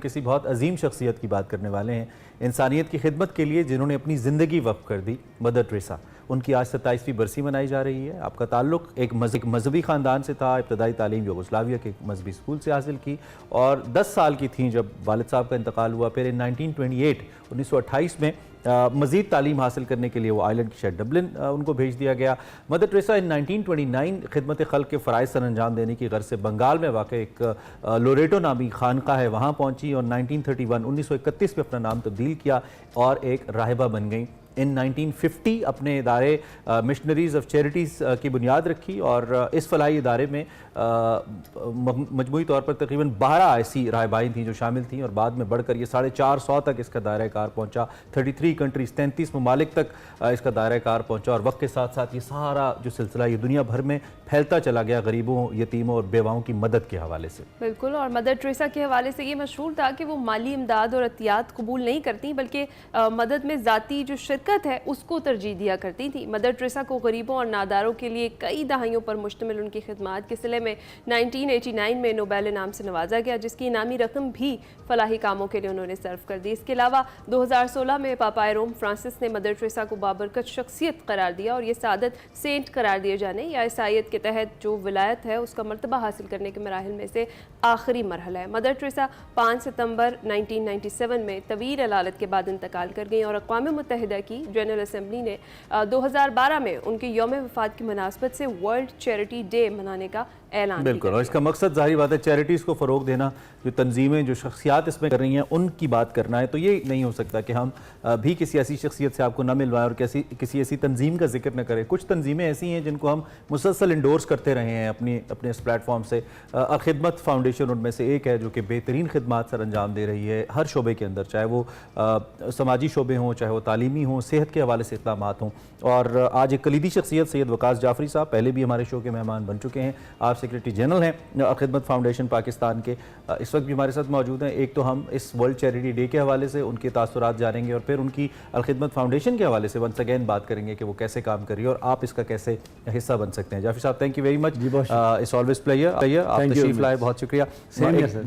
کسی بہت عظیم شخصیت کی بات کرنے والے ہیں، انسانیت کی خدمت کے لیے جنہوں نے اپنی زندگی وقف کر دی، مدر ٹریسا۔ ان کی آج 27ویں برسی منائی جا رہی ہے۔ آپ کا تعلق ایک مذہبی خاندان سے تھا، ابتدائی تعلیم یوگوسلاویہ کے مذہبی اسکول سے حاصل کی اور 10 سال کی تھیں جب والد صاحب کا انتقال ہوا۔ پھر 1928 میں مزید تعلیم حاصل کرنے کے لیے وہ آئرلینڈ کی شہر ڈبلن ان کو بھیج دیا گیا۔ مدر ٹریسا 1929 خدمت خلق کے فرائض سر انجام دینے کی غرض سے بنگال میں واقع ایک لوریٹو نامی خانقاہ ہے وہاں پہنچی اور 1931 میں اپنا نام تبدیل کیا اور ایک راہبہ بن گئیں۔ ان 1950 اپنے ادارے مشنریز آف چیریٹیز کی بنیاد رکھی اور اس فلاحی ادارے میں مجموعی طور پر تقریباً 12 ایسی راہبائیں تھیں جو شامل تھیں اور بعد میں بڑھ کر یہ 450 تک اس کا دائرہ کار پہنچا۔ 33 کنٹریز 33 ممالک تک اس کا دائرہ کار پہنچا اور وقت کے ساتھ ساتھ یہ سارا جو سلسلہ یہ دنیا بھر میں پھیلتا چلا گیا غریبوں، یتیموں اور بیواؤں کی مدد کے حوالے سے۔ بالکل، اور مدر ٹریسا کے حوالے سے یہ مشہور تھا کہ وہ مالی امداد اور عطیات قبول نہیں کرتی بلکہ مدد میں ذاتی جو شرکت ہے اس کو ترجیح دیا کرتی تھی۔ مدر ٹریسا کو غریبوں اور ناداروں کے لیے کئی دہائیوں پر مشتمل ان کی خدمات کے صلے میں 1989 میں نوبیل انعام سے نوازا گیا، جس کی انعامی رقم بھی فلاحی کاموں کے لیے انہوں نے صرف کر دی۔ اس کے علاوہ 2016 میں پاپائے روم فرانسس نے مدر ٹریسا کو بابرکت شخصیت قرار دیا اور یہ سعادت سینٹ قرار دیے جانے یا عیسائیت کے تحت جو ولایت ہے اس کا مرتبہ حاصل کرنے کے مراحل میں سے آخری مرحلہ ہے۔ مدر ٹریسا 5 ستمبر 1997 میں طویل علالت کے بعد انتقال کر گئیں اور اقوام متحدہ کی جنرل اسمبلی نے 2012 میں ان کے یوم وفات کی مناسبت سے ورلڈ چیریٹی ڈے منانے کا اعلان کیا۔ بالکل، اور اس کا مقصد ظاہری بات ہے چیریٹیز کو فروغ دینا، جو تنظیمیں جو شخصیات اس میں کر رہی ہیں ان کی بات کرنا ہے۔ تو یہ نہیں ہو سکتا کہ ہم بھی کسی ایسی شخصیت سے آپ کو نہ ملوائیں اور کسی ایسی تنظیم کا ذکر نہ کریں۔ کچھ تنظیمیں ایسی ہیں جن کو ہم مسلسل انڈورس کرتے رہے ہیں اپنے اس پلیٹ فارم سے۔ خدمت فاؤنڈیشن ان میں سے ایک ہے جو کہ بہترین خدمات سر انجام دے رہی ہے ہر شعبے کے اندر، چاہے وہ سماجی شعبے ہوں، چاہے وہ تعلیمی ہوں، صحت کے حوالے سے اقدامات ہوں۔ اور آج ایک کلیدی شخصیت سید وقاص جعفری صاحب پہلے بھی ہمارے شو کے مہمان بن چکے ہیں، آپ سیکریٹری جنرل ہیں خدمت فاؤنڈیشن پاکستان کے، اس وقت بھی ہمارے ساتھ موجود ہیں۔ ایک تو ہم اس ورلڈ چیریٹی ڈے کے حوالے سے ان کے تاثرات جانیں گے اور پھر ان کی الخدمت فاؤنڈیشن کے حوالے سے ونس اگین بات کریں گے کہ وہ کیسے کام کر رہی ہے اور آپ اس کا کیسے حصہ بن سکتے ہیں۔ جعفری صاحب thank you very much, it's always pleasure, آپ تشریف لائے، بہت شکریہ۔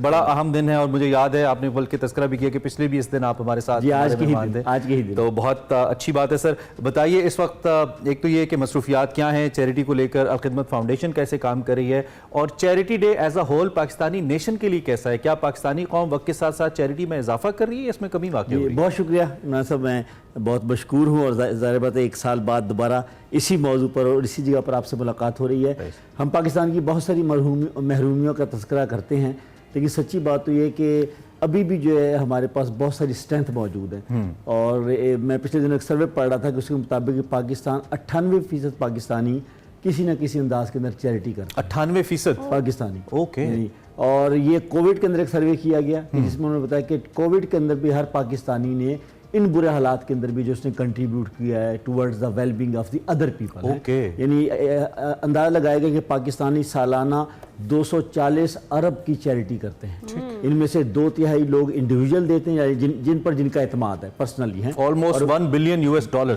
بڑا اہم دن ہے اور مجھے یاد ہے آپ نے بلکہ تذکرہ بھی کیا کہ پچھلے بھی اس دن آپ ہمارے ساتھ مہمان تھے، تو بہت اچھی بات ہے۔ سر بتائیے اس وقت ایک تو یہ کہ مصروفیات کیا ہیں چیریٹی کو لے کر، الخدمت فاؤنڈیشن کیسے کام کر رہی ہے اور charity day as a whole Pakistani nation کے لیے کیسا ہے؟ کیا پاکستانی قوم وقت کے ساتھ ساتھ چیریٹی میں اضافہ کر رہی ہے، اس میں کمی واقع ہو رہی ہے؟ بہت شکریہ عمران صاحب، میں بہت مشکور ہوں اور ظاہر بات ہے ایک سال بعد دوبارہ اسی موضوع پر اور اسی جگہ پر آپ سے ملاقات ہو رہی ہے۔ ہم پاکستان کی بہت ساری محرومیوں کا تذکرہ کرتے ہیں، لیکن سچی بات تو یہ کہ ابھی بھی جو ہے ہمارے پاس بہت ساری اسٹرینتھ موجود ہے۔ اور میں پچھلے دنوں ایک سروے پڑھ رہا تھا کہ اس کے مطابق پاکستان 98% پاکستانی کسی نہ کسی انداز کے اندر چیریٹی کرتا ہے۔ 98% پاکستانی، اوکے۔ اور یہ کووڈ کے اندر ایک سروے کیا گیا جس میں انہوں نے بتایا کہ کووڈ کے اندر بھی ہر پاکستانی نے ان برے حالات کے اندر بھی جو اس نے کنٹریبیوٹ کیا ہے towards the well being of the other people, یعنی اندازہ لگائے گا کہ پاکستانی سالانہ 240 ارب کی چیریٹی کرتے ہیں، ان میں سے 2/3 لوگ انڈیویجول دیتے ہیں یا جن پر جن کا اعتماد ہے پرسنلی ہیں، آلموسٹ $1 بلین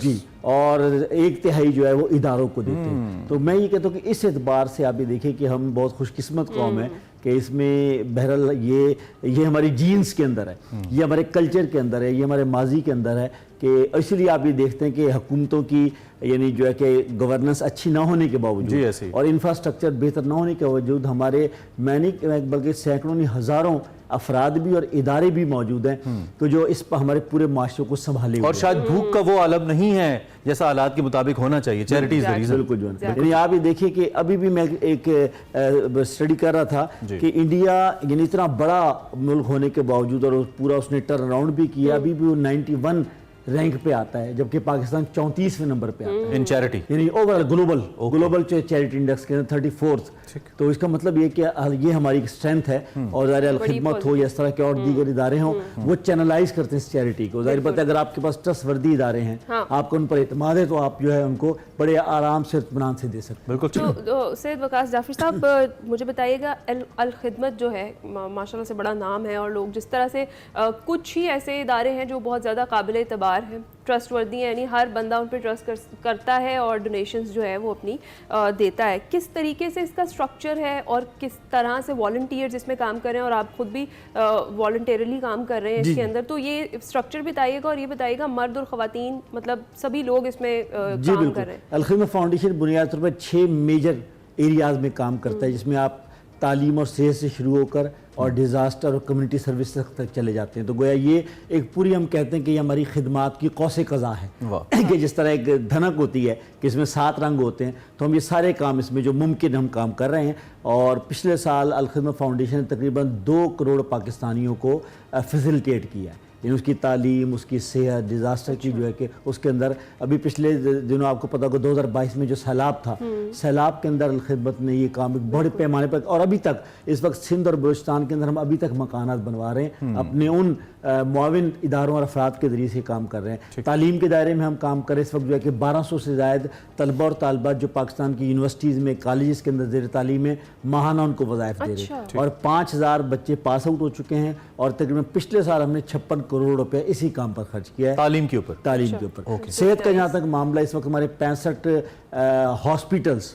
جی، اور 1/3 جو ہے وہ اداروں کو دیتے ہیں۔ تو میں یہ کہتا ہوں کہ اس اعتبار سے آپ یہ دیکھیں کہ ہم بہت خوش قسمت قوم ہے کہ اس میں بہرحال یہ ہماری جینز کے اندر ہے، یہ ہمارے کلچر کے اندر ہے، یہ ہمارے ماضی کے اندر ہے کہ اس لیے آپ یہ دیکھتے ہیں کہ حکومتوں کی یعنی جو ہے کہ گورننس اچھی نہ ہونے کے باوجود اور انفراسٹرکچر بہتر نہ ہونے کے باوجود ہمارے بلکہ سینکڑوں نہیں ہزاروں افراد بھی اور ادارے بھی موجود ہیں تو جو اس پر ہمارے پورے معاشرے کو سنبھالے اور شاید بھوک کا وہ عالم نہیں ہے جیسا حالات کے مطابق ہونا چاہیے چیریٹیز بالکل جو ہے۔ یعنی آپ یہ دیکھیں کہ ابھی بھی میں ایک اسٹڈی کر رہا تھا کہ انڈیا یعنی اتنا بڑا ملک ہونے کے باوجود اور پورا اس نے ٹرن اراؤنڈ بھی کیا، ابھی بھی وہ 91 رینک پہ آتا ہے جبکہ پاکستان 34ویں نمبر پہ آتا ہے ان چیریٹی، یعنی اوور گلوبل چیریٹی انڈیکس کے اندر 34th۔ تو اس کا مطلب یہ کہ یہ ہماری اسٹرینتھ ہے اور ظاہر الخدمت ہو یا اس طرح کے اور دیگر ادارے ہوں وہ چینلائز کرتے ہیں اس چیریٹی کو۔ ظاہر بات ہے اگر آپ کے پاس ٹرسٹ وردی ادارے ہیں، آپ کو ان پر اعتماد ہے تو آپ جو ہے ان کو بڑے آرام سے اطمینان سے دے سکتے ہیں۔ بالکل۔ تو سید وقاص جعفری صاحب مجھے بتائیے گا، الخدمت جو ہے ماشاءاللہ سے بڑا نام ہے اور لوگ جس طرح سے کچھ ہی ایسے ادارے ہیں جو بہت زیادہ قابل اعتبار اعتبار ہیں, ٹرسٹ وردی ہیں, یعنی ہر بندہ ان پہ ٹرسٹ کرتا ہے اور ڈونیشنز جو ہے وہ اپنی دیتا ہے. کس طریقے سے اس کا اسٹرکچر ہے اور کس طرح سے والنٹیئرز اس میں کام کر رہے ہیں, اور آپ خود بھی والنٹیرلی کام کر رہے ہیں اس کے اندر, تو یہ اسٹرکچر بتائیے گا اور یہ بتائیے گا مرد اور خواتین مطلب سبھی لوگ اس میں کام کر رہے ہیں. الخدمت فاؤنڈیشن بنیادی طور پر 6 میجر ایریاز میں کام کرتا ہے, جس میں آپ تعلیم اور صحت سے شروع ہو کر اور ڈیزاسٹر اور کمیونٹی سروس تک چلے جاتے ہیں. تو گویا یہ ایک پوری ہم کہتے ہیں کہ یہ ہماری خدمات کی قوس قزح ہے کہ جس طرح ایک دھنک ہوتی ہے کہ اس میں 7 رنگ ہوتے ہیں, تو ہم یہ سارے کام اس میں جو ممکن ہم کام کر رہے ہیں. اور پچھلے سال الخدمت فاؤنڈیشن نے تقریباً 2 کروڑ پاکستانیوں کو فیسیلیٹیٹ کیا ہے, یعنی اس کی تعلیم, اس کی صحت, ڈیزاسٹر کی جو ہے کہ اس کے اندر ابھی پچھلے دنوں آپ کو پتہ ہوگا 2022 میں جو سیلاب تھا, سیلاب کے اندر الخدمت نے یہ کام ایک بڑے پیمانے پر, اور ابھی تک اس وقت سندھ اور بلوچستان کے اندر ہم ابھی تک مکانات بنوا رہے ہیں اپنے ان معاون اداروں اور افراد کے ذریعے سے کام کر رہے ہیں. تعلیم کے دائرے میں ہم کام کر رہے ہیں اس وقت جو ہے کہ 1200 سے زائد طلبہ اور طالبات جو پاکستان کی یونیورسٹیز میں, کالجز کے اندر زیر تعلیم ہے, ماہانہ ان کو وظائف دے رہے ہیں, اور 5000 بچے پاس آؤٹ ہو چکے ہیں, اور تقریباً پچھلے سال ہم نے 56 کروڑ روپے اسی کام پر خرچ کیا ہے, تعلیم کے اوپر. صحت کا جہاں تک معاملہ, اس وقت ہمارے 65 ہاسپٹلز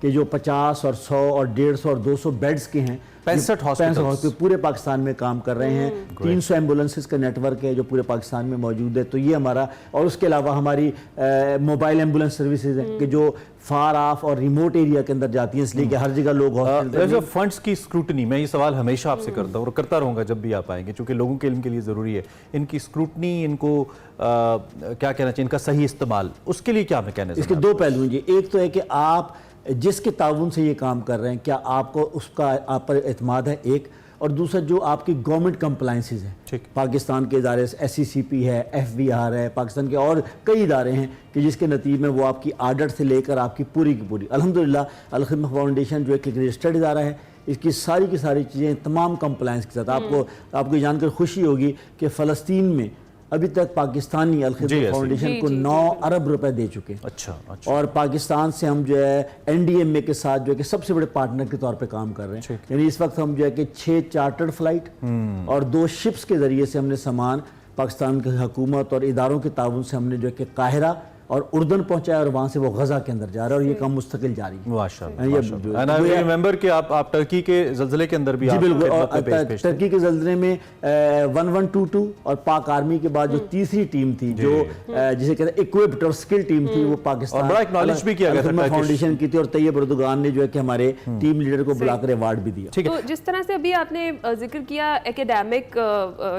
کہ جو 50 اور 100 اور 150 اور 200 بیڈز کے ہیں, 65 ہاسپٹل پورے پاکستان میں کام کر رہے ہیں. 300 ایمبولنسز کا نیٹ ورک ہے جو پورے پاکستان میں موجود ہے. تو یہ ہمارا, اور اس کے علاوہ ہماری موبائل ایمبولنس سروسز ہیں کہ جو فار آف اور ریموٹ ایریا کے اندر جاتی ہیں, اس لیے کہ ہر جگہ لوگ فنڈز کی اسکروٹنی, میں یہ سوال ہمیشہ آپ سے کرتا ہوں اور کرتا رہوں گا جب بھی آپ آئیں گے, چونکہ لوگوں کے علم کے لیے ضروری ہے. ان کی اسکروٹنی, ان کو کیا کہنا چاہیے, ان کا صحیح استعمال, اس کے لیے کیا میکینزم؟ اس کے 2 پہلو ہیں جی. ایک تو ہے کہ آپ جس کے تعاون سے یہ کام کر رہے ہیں, کیا آپ کو اس کا آپ پر اعتماد ہے, ایک, اور دوسرا جو آپ کی گورنمنٹ کمپلائنسز ہیں, پاکستان کے ادارے SECP ہے, FBR ہے, پاکستان کے اور کئی ادارے ہیں کہ جس کے نتیجے میں وہ آپ کی آڈٹ سے لے کر آپ کی پوری کی پوری, الحمدللہ الخدمت فاؤنڈیشن جو ایک رجسٹرڈ ادارہ ہے, اس کی ساری چیزیں تمام کمپلائنس کے ساتھ. آپ کو جان کر خوشی ہوگی کہ فلسطین میں ابھی تک پاکستانی الخدمت فاؤنڈیشن کو 9 ارب روپے دے چکے. اچھا. اور پاکستان سے ہم جو ہے NDMA کے ساتھ جو ہے کہ سب سے بڑے پارٹنر کے طور پہ کام کر رہے ہیں. یعنی اس وقت ہم جو ہے کہ 6 چارٹرڈ فلائٹ اور 2 شپس کے ذریعے سے ہم نے سامان پاکستان کی حکومت اور اداروں کے تعاون سے ہم نے جو ہے کہ قاہرہ اور اردن پہنچایا, اور وہاں سے وہ غزہ کے اندر جا رہا ہے, اور یہ کام مستقل جاری ہے. ماشاءاللہ. I remember کہ آپ ٹرکی کے زلزلے کے اندر بھی جی بالکل, اور ٹرکی کے زلزلے میں 1122 اور پاک آرمی کے بعد جو تیسری ٹیم تھی جو جسے کہتے ہیں ایکوپڈ اور سکل ٹیم تھی, وہ پاکستان اور بڑا اکنالج بھی کیا گیا تھا فاؤنڈیشن کی تھی, اور طیب اردوغان نے جو ہے کہ ہمارے ٹیم لیڈر کو بلا کر ایوارڈ بھی دیا. تو جس طرح سے ابھی آپ نے ذکر کیا ایکیڈیمک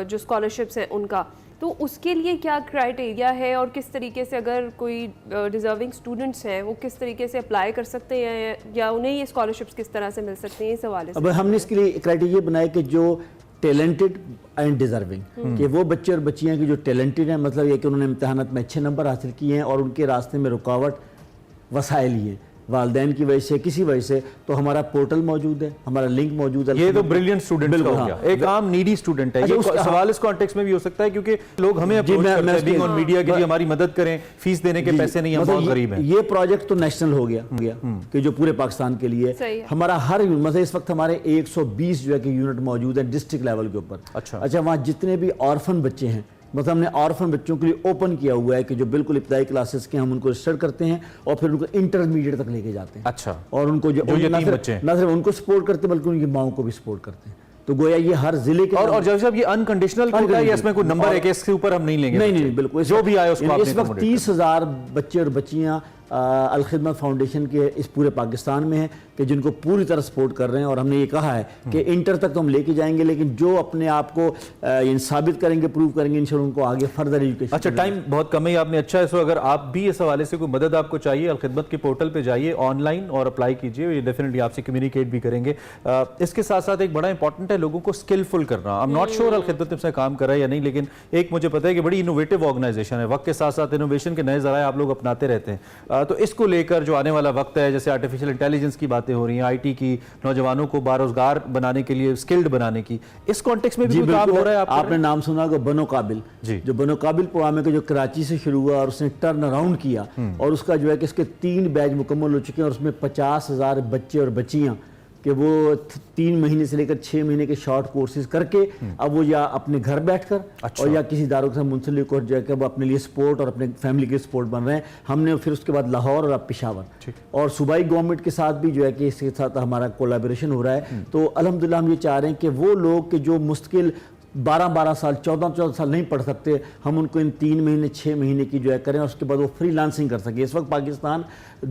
جو اسکالرشپس ہیں ان کا, تو اس کے لیے کیا کرائیٹیریا ہے, اور کس طریقے سے اگر کوئی ڈیزرونگ اسٹوڈنٹس ہیں وہ کس طریقے سے اپلائی کر سکتے ہیں, یا انہیں یہ اسکالرشپس کس طرح سے مل سکتے ہیں, اس حوالے سے؟ اب ہم نے اس کے لیے کرائیٹیریا بنایا کہ جو ٹیلنٹڈ اینڈ ڈیزرونگ, کہ وہ بچے اور بچیاں کی جو ٹیلنٹڈ ہیں, مطلب یہ کہ انہوں نے امتحانات میں اچھے نمبر حاصل کیے ہیں اور ان کے راستے میں رکاوٹ وسائل ہی ہیں, والدین کی وجہ سے, کسی وجہ سے, تو ہمارا پورٹل موجود ہے, ہمارا لنک موجود ہے. یہ تو بریلینٹ اسٹوڈنٹ کا ہو گیا, ایک عام نیڈی اسٹوڈنٹ ہے. یہ سوال اس کانٹیکس میں بھی ہو سکتا ہے کیونکہ لوگ ہمیں اپروچ کرتے ہیں بینگ آن میڈیا کہ ہماری مدد کریں, فیس دینے کے پیسے نہیں, ہم بہت غریب ہیں. یہ پروجیکٹ تو نیشنل ہو گیا کہ جو پورے پاکستان کے لیے ہمارا ہر, مطلب اس وقت ہمارے 120 جو ہے کہ یونٹ موجود ہیں ڈسٹرکٹ لیول کے اوپر. اچھا, وہاں جتنے بھی آرفن بچے ہیں, مطلب ہم نے آرفن بچوں کے لیے اوپن کیا ہوا ہے کہ جو بالکل ابتدائی کلاسز کے, ہم ان کو رجسٹر کرتے ہیں اور پھر ان کو انٹرمیڈیٹ تک لے کے جاتے ہیں. اچھا, اور ان کو جو نہ صرف ان کو سپورٹ کرتے ہیں بلکہ ان کی ماؤں کو بھی سپورٹ کرتے ہیں. تو گویا یہ ہر ضلع کے, اور جب صاحب یہ انکنڈیشنل ہوتا ہے, اس میں کوئی نمبر ہے کہ اس کے اوپر ہم نہیں لیں گے؟ نہیں بالکل, جو بھی آئے اس کو. اس وقت 30,000 بچے اور بچیاں الخدمت فاؤنڈیشن کے اس پورے پاکستان میں ہیں کہ جن کو پوری طرح سپورٹ کر رہے ہیں, اور ہم نے یہ کہا ہے کہ انٹر تک تو ہم لے کے جائیں گے, لیکن جو اپنے آپ کو ثابت کریں گے, پروو کریں گے, انشاءاللہ ان کو آگے فردر ایجوکیشن. اچھا, ٹائم بہت کم ہے آپ نے. اچھا ہے, سو اگر آپ بھی اس حوالے سے کوئی مدد آپ کو چاہیے, الخدمت کے پورٹل پہ جائیے آن لائن اور اپلائی کیجیے, یہ ڈیفینیٹلی آپ سے کمیونیکیٹ بھی کریں گے. اس کے ساتھ ساتھ ایک بڑا امپورٹنٹ ہے لوگوں کو اسکلفل کرنا. I'm not sure الخدمت میں سے کام کر رہا ہے یا نہیں, لیکن ایک مجھے پتا ہے کہ بڑی انوویٹو آرگنائزیشن ہے, وقت کے ساتھ ساتھ انوویشن کے نئے ذرائع آپ لوگ اپناتے رہتے ہیں. تو اس کو لے کر جو آنے والا وقت ہے, جیسے آرٹیفیشل انٹیلیجنس کی باتیں ہو رہی ہیں, IT کی, نوجوانوں کو باروزگار بنانے کے لیے اسکلڈ بنانے کی, اس کانٹیکس میں بھی کام ہو رہا ہے. آپ نے نام سنا ہوگا بنو قابل, جو بنو قابل پروگرام ہے کہ جو کراچی سے شروع ہوا اور اس نے ٹرن اراؤنڈ کیا, اور اس کا جو ہے کہ اس کے 3 بیچ مکمل ہو چکے ہیں, اور اس میں 50,000 بچے اور بچیاں کہ وہ 3 مہینے سے لے کر 6 مہینے کے شارٹ کورسز کر کے اب وہ یا اپنے گھر بیٹھ کر اور یا کسی اداروں کے ساتھ منسلک ہو جا کے وہ اپنے لیے سپورٹ اور اپنے فیملی کے سپورٹ بن رہے ہیں. ہم نے پھر اس کے بعد لاہور اور اب پشاور اور صوبائی گورنمنٹ کے ساتھ بھی جو ہے کہ اس کے ساتھ ہمارا کولیبریشن ہو رہا ہے. تو الحمدللہ ہم یہ چاہ رہے ہیں کہ وہ لوگ کہ جو مستقل 12 سال 14 سال نہیں پڑھ سکتے, ہم ان کو ان 3 مہینے 6 مہینے کی جو ہے کریں اور اس کے بعد وہ فری لانسنگ کر سکیں. اس وقت پاکستان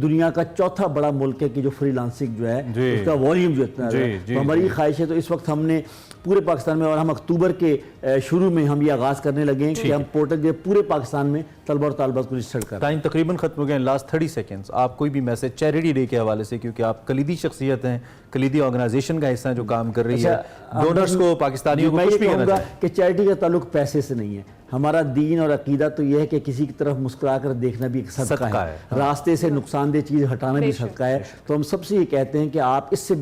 دنیا کا چوتھا بڑا ملک ہے کہ جو فری لانسنگ جو ہے اس کا والیوم جو اتنا ہے. تو ہماری خواہش ہے تو اس وقت ہم نے پورے پاکستان میں, اور ہم اکتوبر کے شروع میں ہم یہ آغاز کرنے لگے ہیں کہ ہم پورٹل جو پورے پاکستان میں طلبہ اور طالبات کو رجسٹر کر. ٹائم تقریباً ختم ہو گیا. لاسٹ 30 سیکنڈز آپ کوئی بھی میسج چیریٹی ڈے کے حوالے سے, کیونکہ آپ کلیدی شخصیت ہیں, کلیدی آرگنائزیشن کا حصہ ہیں جو کام کر رہی ہے, ڈونرز کو, پاکستانیوں کو کچھ بھی کہنا چاہتے ہیں؟ کہ چیریٹی کا تعلق پیسے سے نہیں ہے. ہمارا دین اور عقیدہ تو یہ ہے کہ کسی کی طرف مسکرا کر دیکھنا بھی ایک صدقہ ہے, راستے سے نقصان دہ چیز ہٹانا بھی صدقہ ہے. تو ہم سب سے یہ کہتے ہیں کہ آپ اس سے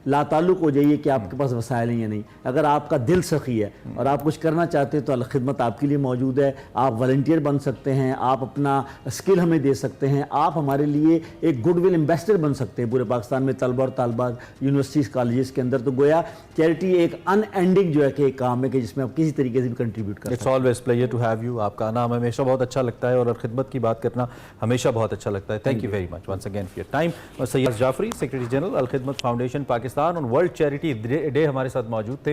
لا تعلق ہو جائیے کہ آپ کے پاس وسائل ہیں یا نہیں. اگر آپ کا دل سخی ہے اور آپ کچھ کرنا چاہتے ہیں تو الخدمت آپ کے لیے موجود ہے. آپ والنٹیئر بن سکتے ہیں, آپ اپنا اسکل ہمیں دے سکتے ہیں, آپ ہمارے لیے ایک گڈ ول ایمبیسڈر بن سکتے ہیں پورے پاکستان میں طلبہ اور طالبات یونیورسٹیز کالجز کے اندر. تو گویا چیریٹی ایک ان اینڈنگ جو ہے کہ ایک کام ہے کہ جس میں آپ کسی طریقے سے بھی کنٹریبیوٹ کر سکتے ہیں. It's always pleasure to have you. آپ کا نام ہمیشہ بہت اچھا لگتا ہے اور خدمت کی بات کرنا ہمیشہ بہت اچھا لگتا ہے. Thank you very much once again for your time. اور Syed Jafri, secretary general Alkhidmat foundation Pakistan, اور ورلڈ چیریٹی ڈے ہمارے ساتھ موجود تھے.